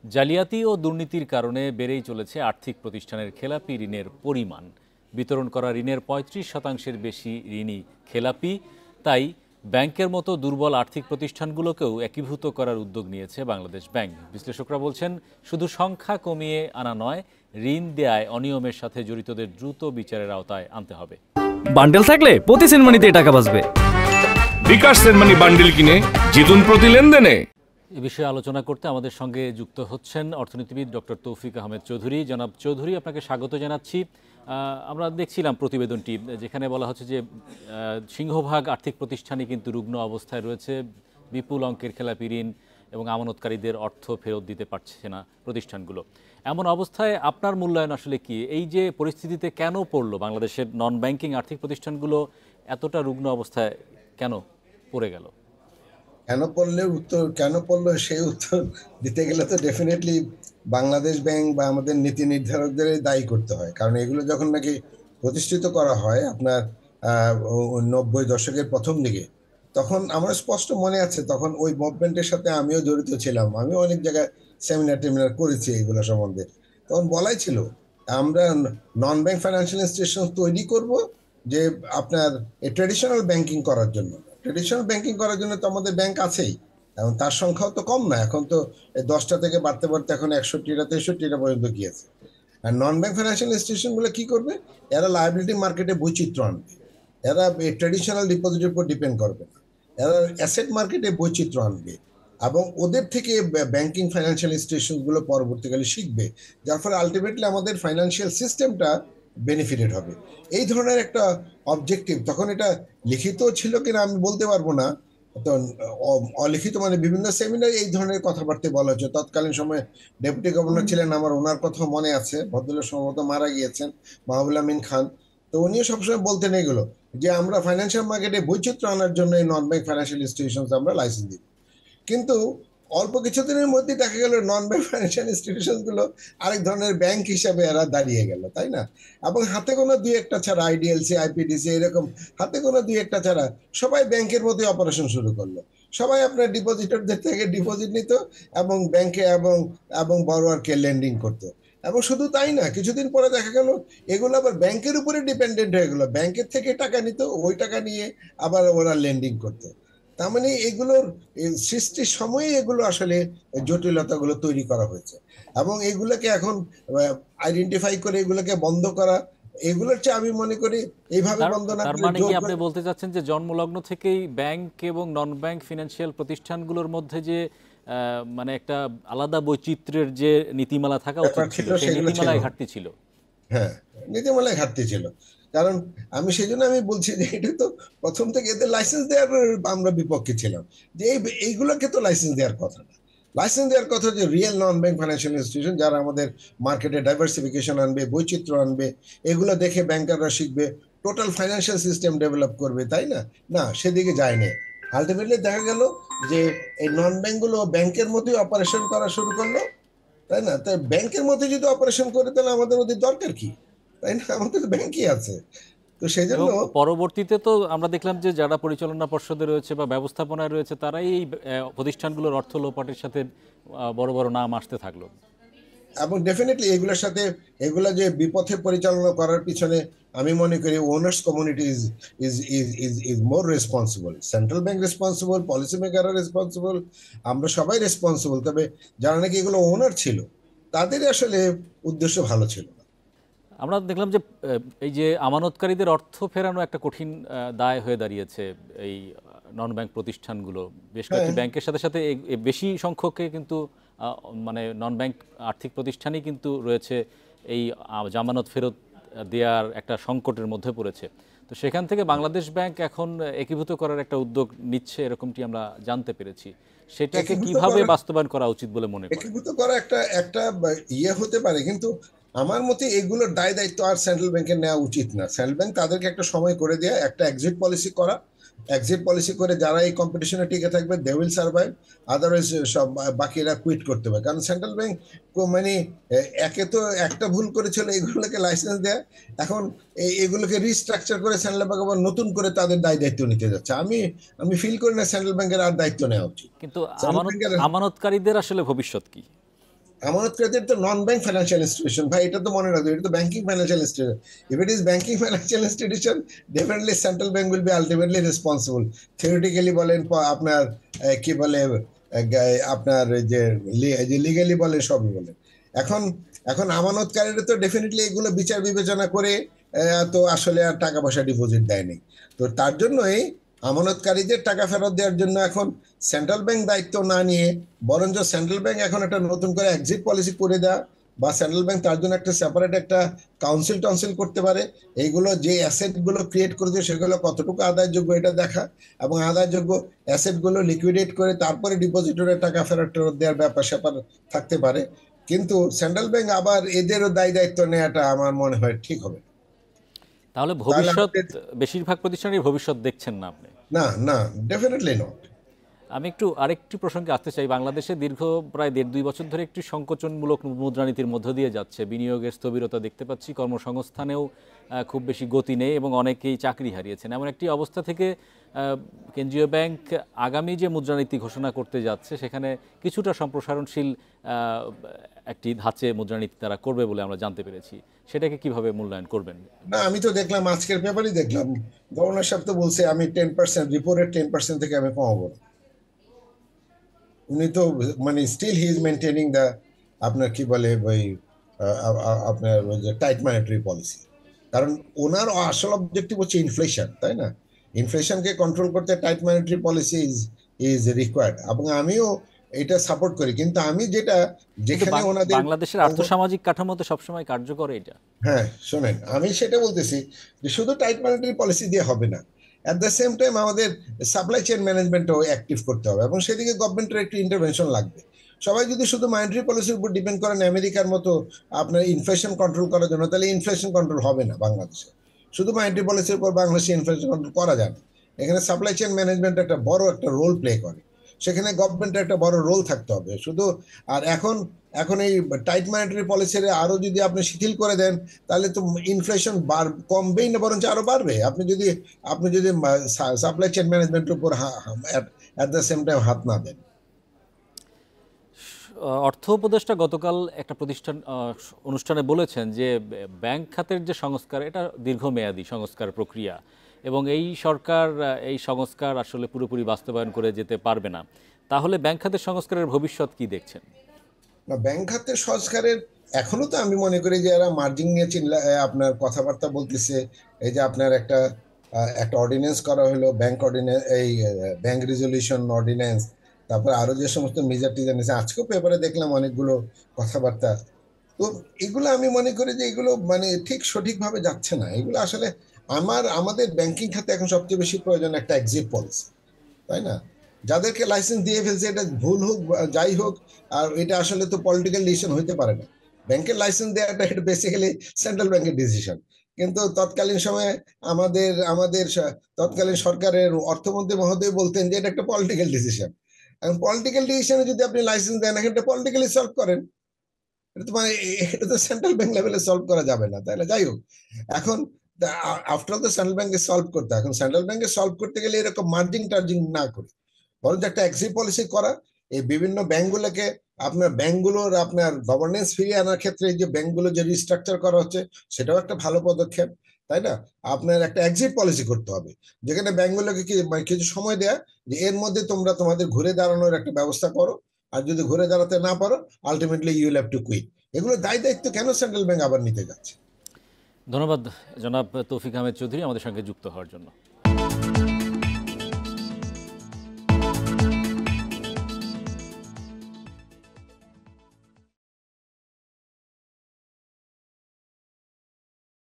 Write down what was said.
জালিয়াতি ও দুর্নীতির কারণে বেড়েই চলেছে আর্থিক প্রতিষ্ঠানের খেলাপি ঋণের পরিমাণ। বিতরণ করা ঋণের ৩৫% বেশি ঋণই খেলাপি। তাই ব্যাংকের মতো দুর্বল আর্থিক প্রতিষ্ঠানগুলোকেও একীভূত করার উদ্যোগ নিয়েছে বাংলাদেশ ব্যাংক। বিশ্লেষকরা বলছেন, শুধু সংখ্যা কমিয়ে আনা নয়, ঋণ দেয়ায় অনিয়মের সাথে জড়িতদের দ্রুত বিচারের আওতায় আনতে হবে। বান্ডেল থাকলে প্রতি সেনমানিতে টাকা বাঁচবে। বিকাশ সেনমানি বান্ডেল কিনে জিতুন প্রতি লেনদেনে। এ বিষয়ে আলোচনা করতে আমাদের সঙ্গে যুক্ত হচ্ছেন অর্থনীতিবিদ ডক্টর তৌফিক আহমেদ চৌধুরী। জনাব চৌধুরী, আপনাকে স্বাগত জানাচ্ছি। আমরা দেখছিলাম প্রতিবেদনটি, যেখানে বলা হচ্ছে যে সিংহভাগ আর্থিক প্রতিষ্ঠানই কিন্তু রুগ্ন অবস্থায় রয়েছে। বিপুল অঙ্কের খেলাপি ঋণ এবং আমানতকারীদের অর্থ ফেরত দিতে পারছে না প্রতিষ্ঠানগুলো। এমন অবস্থায় আপনার মূল্যায়ন আসলে কি? এই যে পরিস্থিতিতে কেন পড়লো বাংলাদেশের নন ব্যাংকিং আর্থিক প্রতিষ্ঠানগুলো এতটা রুগ্ন অবস্থায় কেন পড়ে গেল? কেন পড়লো সেই উত্তর দিতে গেলে তো ডেফিনেটলি বাংলাদেশ ব্যাংক বা আমাদের নীতি নির্ধারকদের দায়ী করতে হয়। কারণ এগুলো যখন নাকি প্রতিষ্ঠিত করা হয় আপনার 90 দশকের প্রথম দিকে, তখন আমার স্পষ্ট মনে আছে, তখন ওই মুভমেন্টের সাথে আমিও জড়িত ছিলাম। আমিও অনেক জায়গায় সেমিনার করেছি এগুলো সম্বন্ধে। তখন বলাই ছিল আমরা নন ব্যাংক ফাইন্যান্সিয়াল ইনস্টিটিউশন তৈরি করব, যে আপনার ট্রেডিশনাল ব্যাংকিং করার জন্য। ট্রেডিশনাল ব্যাংকিং করার জন্য তো আমাদের ব্যাংক আছেই, এবং তার সংখ্যাও তো কম না। এখন তো 10টা থেকে বাড়তে বাড়তে এখন 61টা 63টা পর্যন্ত গিয়েছে। আর নন ব্যাংক ফাইন্যান্সিয়াল ইনস্টিটিউশন গুলো কি করবে? এরা লায়াবিলিটি মার্কেটে বৈচিত্র্য আনবে। এরা ট্রেডিশনাল ডিপোজিটের উপর ডিপেন্ড করবে না। এরা অ্যাসেট মার্কেটে বৈচিত্র্য আনবে, এবং ওদের থেকে ব্যাংকিং ফাইন্যান্সিয়াল ইনস্টিটিউশন গুলো পরবর্তীকালে শিখবে, যার ফলে আলটিমেটলি আমাদের ফাইন্যান্সিয়াল সিস্টেমটা বেনিফিটেড হবে। এই ধরনের একটা অবজেক্টিভ। তখন এটা লিখিত ছিল কিনা আমি বলতে পারবো না, তো অলিখিত মানে বিভিন্ন সেমিনারে এই ধরনের কথাবার্তা বলা হচ্ছে। তৎকালীন সময়ে ডেপুটি গভর্নর ছিলেন আমার, ওনার কথা মনে আছে, ভদ্রলোক সম্ভবত মারা গিয়েছেন, মাহবুব আমিন খান। তো উনিও সবসময় বলতেন এগুলো, যে আমরা ফাইন্যান্সিয়াল মার্কেটে বৈচিত্র্য আনার জন্য এই নন ব্যাংক ফাইন্যান্সিয়াল ইনস্টিটিউশন আমরা লাইসেন্স দিব। কিন্তু অল্প কিছুদিনের মধ্যে দেখা গেল নন ব্যাংক ফাইন্যান্সিয়াল ইনস্টিটিউশন গুলো আরেক ধরনের ব্যাংক হিসাবে এরা দাঁড়িয়ে গেল, তাই না? এবং হাতে কোনো দুই একটা ছাড়া, আইডিএলসি, আইপিডিসি, এরকম হাতে কোনো দুই একটা ছাড়া সবাই ব্যাংকের মধ্যে অপারেশন শুরু করলো। সবাই আপনার ডিপোজিটরদের থেকে ডিপোজিট নিত এবং ব্যাংকে এবং বড়োয়ারকে লেন্ডিং করতো। এবং শুধু তাই না, কিছুদিন পরে দেখা গেল এগুলো আবার ব্যাংকের উপরে ডিপেন্ডেন্ট হয়ে গেলো। ব্যাংকের থেকে টাকা নিত, ওই টাকা নিয়ে আবার ওরা লেন্ডিং করতো। তার মানে এগুলোর সৃষ্টির সময়ে এগুলো আসলে জটিলতাগুলো তৈরি করা হয়েছে, এবং এগুলোকে এখন আইডেন্টিফাই করে এগুলোকে বন্ধ করা, এগুলোর চেয়ে আমি মনে করি এইভাবে বন্ধ না তার মানে কি আপনি বলতে চাচ্ছেন যে জন্মলগ্ন থেকেই ব্যাংক এবং নন ব্যাংক ফিনান্সিয়াল প্রতিষ্ঠানগুলোর মধ্যে যে মানে একটা আলাদা বৈচিত্র্যের যে নীতিমালা থাকা উচিত ছিল, সেই নীতিমালায় ঘাটতি ছিল? হ্যাঁ, নীতিমালায় ঘাটতি ছিল। কারণ সেই জন্য আমি বলছি যে এটা তো প্রথম থেকে এদের লাইসেন্স দেওয়ার আমরা বিপক্ষে ছিলাম, যে এইগুলোকে তো লাইসেন্স দেওয়ার কথা না। লাইসেন্স দেওয়ার কথা যে রিয়েল নন ব্যাংক ফাইন্যান্সিয়াল ইনস্টিটিউশন, যারা আমাদের মার্কেটে ডাইভার্সিফিকেশন আনবে, বৈচিত্র্য আনবে, এগুলো দেখে ব্যাংকাররা শিখবে, টোটাল ফাইন্যান্সিয়াল সিস্টেম ডেভেলপ করবে, তাই না? না, সেদিকে যায়নি। আলটিমেটলি দেখা গেল যে এই নন ব্যাংকগুলো ব্যাংকের মতোই অপারেশন করা শুরু করলো, তাই না? তাই ব্যাংকের মধ্যে যদি অপারেশন করে, তাহলে আমাদের ওদের দরকার কি, তাই না? আমাদের তো ব্যাংকই আছে। তো সেই জন্য পরবর্তীতে তো আমরা দেখলাম যে যারা পরিচালনা পর্ষদে রয়েছে বা ব্যবস্থাপনায় রয়েছে, তারাই এই প্রতিষ্ঠানগুলোর অর্থ লোপাটের সাথে বড় বড় নাম আসতে থাকলো। এবং ডেফিনেটলি এগুলোর সাথে এগুলা যে বিপথে পরিচালনা করার পিছনে আমি মনে করি owners community is more responsible. Central bank responsible, policy মেকাররা রেসপন্সিবল, আমরা সবাই রেসপন্সিবল। তবে যারা নাকি এগুলো ওনার ছিল, তাদের আসলে উদ্দেশ্য ভালো ছিল না। আমরা দেখলাম যে এই যে আমানতকারীদের অর্থ ফেরানো একটা কঠিন দায় হয়ে দাঁড়িয়েছে এই নন ব্যাংক প্রতিষ্ঠানগুলো। বেশ কয়েকটি ব্যাংকের সাথে সাথে বেশি সংখ্যকে কিন্তু মানে নন ব্যাংক আর্থিক প্রতিষ্ঠানই কিন্তু রয়েছে এই জামানত ফেরত দেওয়ার একটা সংকটের মধ্যে পড়েছে। তো সেখান থেকে বাংলাদেশ ব্যাংক এখন একীভূত করার একটা উদ্যোগ নিচ্ছে, এরকমটি আমরা জানতে পেরেছি। সেটাকে কিভাবে বাস্তবায়ন করা উচিত বলে মনে করেন? একীভূত করা একটা ইয়ে হতে পারে, কিন্তু আমার মতে এগুলোর দায় দায়িত্ব আর সেন্ট্রাল ব্যাংকের নেওয়া উচিত না। সেন্ট্রাল ব্যাংক তাদেরকে একটা সময় করে দেয়া, একটা এক্সিট পলিসি করা, এক্সিট পলিসি করে যারা এই কম্পিটিশনে টিকে থাকবে দে উইল সার্ভাইভ, আদারওয়াইজ সব বাকিরা কুইট করতে হবে। কারণ সেন্ট্রাল ব্যাংক মানে একে তো একটা ভুল করেছিল এগুলোকে লাইসেন্স দেয়, এখন এগুলোকে রিস্ট্রাকচার করে সেন্ট্রাল ব্যাংক আবার নতুন করে তাদের দায় দায়িত্ব নিতে যাচ্ছে। আমি ফিল করি না সেন্ট্রাল ব্যাংকের আর দায়িত্ব নেওয়া উচিত। কিন্তু আমানতকারীদের আসলে ভবিষ্যৎ কি? আমানতকারীদের তো নন ব্যাংক ফাইন্যান্সিয়াল ইনস্টিটিউশন, ভাই এটা তো মনে রাখবে, এটা তো banking financial institution. If it is banking financial institution, definitely central bank will be ultimately responsible. Theoretically বলেন, আপনার কি বলে, আপনার যে লিগালি বলেন, সবই বলেন। এখন এখন আমানতকারীরা তো ডেফিনেটলি এগুলো বিচার বিবেচনা করে তো আসলে আর টাকা পয়সা ডিপোজিট দেয়নি। তো তার জন্যই আমানতকারীদের টাকা ফেরত দেওয়ার জন্য এখন সেন্ট্রাল ব্যাংক দায়িত্ব না নিয়ে বরঞ্চ সেন্ট্রাল ব্যাংক এখন একটা নতুন করে এক্সিট পলিসি করে দেওয়া, বা সেন্ট্রাল ব্যাংক তার জন্য একটা সেপারেট একটা কাউন্সিল করতে পারে। এইগুলো যে অ্যাসেট গুলো ক্রিয়েট করেছে সেগুলো কতটুকু আদায়যোগ্য এটা দেখা, এবং আদায়যোগ্য অ্যাসেট গুলো লিকুইডেট করে তারপরে ডিপোজিটরের টাকা ফেরত দেওয়ার ব্যাপার স্যাপার থাকতে পারে। কিন্তু সেন্ট্রাল ব্যাংক আবার এদেরও দায়িত্ব নেওয়াটা আমার মনে হয় ঠিক হবে না। তাহলে তাহলে ভবিষ্যৎ, বেশিরভাগ প্রতিষ্ঠানের ভবিষ্যৎ দেখছেন না আপনি? না না, ডেফিনেটলি নট। আমি একটু আরেকটি প্রসঙ্গে আসতে চাই। বাংলাদেশে দীর্ঘ প্রায় 1.5-2 বছর ধরে একটি সংকোচনমূলক মুদ্রানীতির মধ্য দিয়ে যাচ্ছে। বিনিয়োগের স্থবিরতা দেখতে পাচ্ছি, কর্মসংস্থানেও খুব বেশি গতি নেই এবং অনেকেই চাকরি হারিয়েছেন। এমন একটি অবস্থা থেকে কেন্দ্রীয় ব্যাংক আগামী যে মুদ্রানীতি ঘোষণা করতে যাচ্ছে সেখানে কিছুটা সম্প্রসারণশীল একটি ধাঁচে মুদ্রানীতি তারা করবে বলে আমরা জানতে পেরেছি। সেটাকে কিভাবে মূল্যায়ন করবেন? না, আমি তো দেখলাম, আজকের পেপারই দেখলাম, গভর্নর সাহেব তো বলছে আমি 10%, রিপোর্টের 10% থেকে আমি কমাবো না। উনি তো মানে still he is maintaining the, আপনার কি বলে ওই আপনার ওই যে টাইট মনিটারি পলিসি। কারণ ওনার আসল অবজেক্টিভ হচ্ছে ইনফ্লেশন, তাই না? ইনফ্লেশনকে কন্ট্রোল করতে tight monetary policy is required, এবং আমিও এটা সাপোর্ট করি। কিন্তু আমি যেটা, যেখানে ওনাদের বাংলাদেশের আর্থসামাজিক কাঠামো তো সবসময় কার্যকর এটা। হ্যাঁ শোনেন, আমি সেটা বলতেছি যে শুধু টাইট মনিটারি পলিসি দিয়ে হবে না, অ্যাট দ্য সেম টাইম আমাদের সাপ্লাই চেইন ম্যানেজমেন্টও অ্যাক্টিভ করতে হবে, এবং সেদিকে গভর্নমেন্টের একটু ইন্টারভেনশন লাগবে। সবাই যদি শুধু মনিটারি পলিসির উপর ডিপেন্ড করেন আমেরিকার মতো আপনার ইনফ্লেশন কন্ট্রোল করার জন্য, তাহলে ইনফ্লেশন কন্ট্রোল হবে না বাংলাদেশে। শুধু মনিটারি পলিসির উপর বাংলাদেশে ইনফ্লেশন কন্ট্রোল করা যায় না। এখানে সাপ্লাই চেইন ম্যানেজমেন্ট একটা বড় একটা রোল প্লে করে, সেখানে গভর্নমেন্টের একটা বড় রোল থাকতে হবে শুধু। আর এখন এখন এই টাইট মনিটারি পলিসির আরো যদি আপনি শিথিল করে দেন, তাহলে তো ইনফ্লেশন কমবেই না, বরঞ্চ আরো বাড়বে। আপনি যদি সাপ্লাই চেইন ম্যানেজমেন্টের উপর অ্যাট দ্য সেম টাইম হাত না দেন। অর্থ উপদেষ্টা গতকাল একটা অনুষ্ঠানে বলেছেন যে ব্যাংক খাতের যে সংস্কার, এটা দীর্ঘমেয়াদী সংস্কার প্রক্রিয়া এবং এই সরকার এই সংস্কার আসলে পুরোপুরি বাস্তবায়ন করে যেতে পারবে না। তাহলে ব্যাংক খাতের সংস্কারের ভবিষ্যৎ কি দেখছেন? না, ব্যাংক খাতের সংস্কারের এখনো তো আমি মনে করি যে এরা মার্জিন নিয়ে আপনার কথাবার্তা বলতেছে। এই যে আপনার একটা একটা অর্ডিন্যান্স করা হলো, ব্যাংক অর্ডিন্যান্স, এই ব্যাংক রেজলিউশন অর্ডিন্যান্স, তারপর আরো যে সমস্ত মেজার টিজার নিয়েছে, আজকেও পেপারে দেখলাম অনেকগুলো কথাবার্তা। তো এগুলো আমি মনে করি যে এগুলো মানে ঠিক সঠিকভাবে যাচ্ছে না। এগুলো আসলে আমাদের ব্যাংকিং খাতে এখন সবচেয়ে বেশি প্রয়োজন একটা এক্সিট পলিসি, তাই না? যাদেরকে লাইসেন্স দিয়ে ফেলছে, এটা ভুল হোক যাই হোক, আর এটা আসলে তো পলিটিক্যাল ডিসিশন হইতে পারে না। ব্যাংকের লাইসেন্স দেওয়াটা এটা বেসিক্যালি সেন্ট্রাল ব্যাংকের ডিসিশন। কিন্তু তৎকালীন সময়ে আমাদের আমাদের তৎকালীন সরকারের অর্থমন্ত্রী মহোদয় বলতেন যে এটা একটা পলিটিক্যাল ডিসিশন। এখন পলিটিক্যাল ডিসিশনে যদি আপনি লাইসেন্স দেন, এটা পলিটিক্যালি সলভ করেন, এটা তো মানে এটা তো সেন্ট্রাল ব্যাংক লেভেলে সলভ করা যাবে না, তাহলে যাই হোক। এখন আফটার অল তো সেন্ট্রাল ব্যাংকে সলভ করতে, এখন সেন্ট্রাল ব্যাংকে সলভ করতে গেলে এরকম মার্জিন টার্জিং না করে বরঞ্চ একটা এক্সিট পলিসি করা, এই বিভিন্ন ব্যাংকগুলোকে আপনার গভর্নেন্স ফিরিয়ে আনার ক্ষেত্রে যে ব্যাংকগুলো যে রিস্ট্রাকচার করা হচ্ছে, সেটাও একটা ভালো পদক্ষেপ, তাই না? আপনার একটা এক্সিট পলিসি করতে হবে, যেখানে ব্যাংকগুলোকে কিছু সময় দেয়া যে এর মধ্যে তোমরা তোমাদের ঘুরে দাঁড়ানোর একটা ব্যবস্থা করো, আর যদি ঘুরে দাঁড়াতে না পারো, ultimately you will have to quit. এগুলো দায়িত্ব কেন সেন্ট্রাল ব্যাংক আবার নিতে যাচ্ছে? ধন্যবাদ জনাব তৌফিক আহমেদ চৌধুরী আমাদের সঙ্গে যুক্ত হওয়ার জন্য।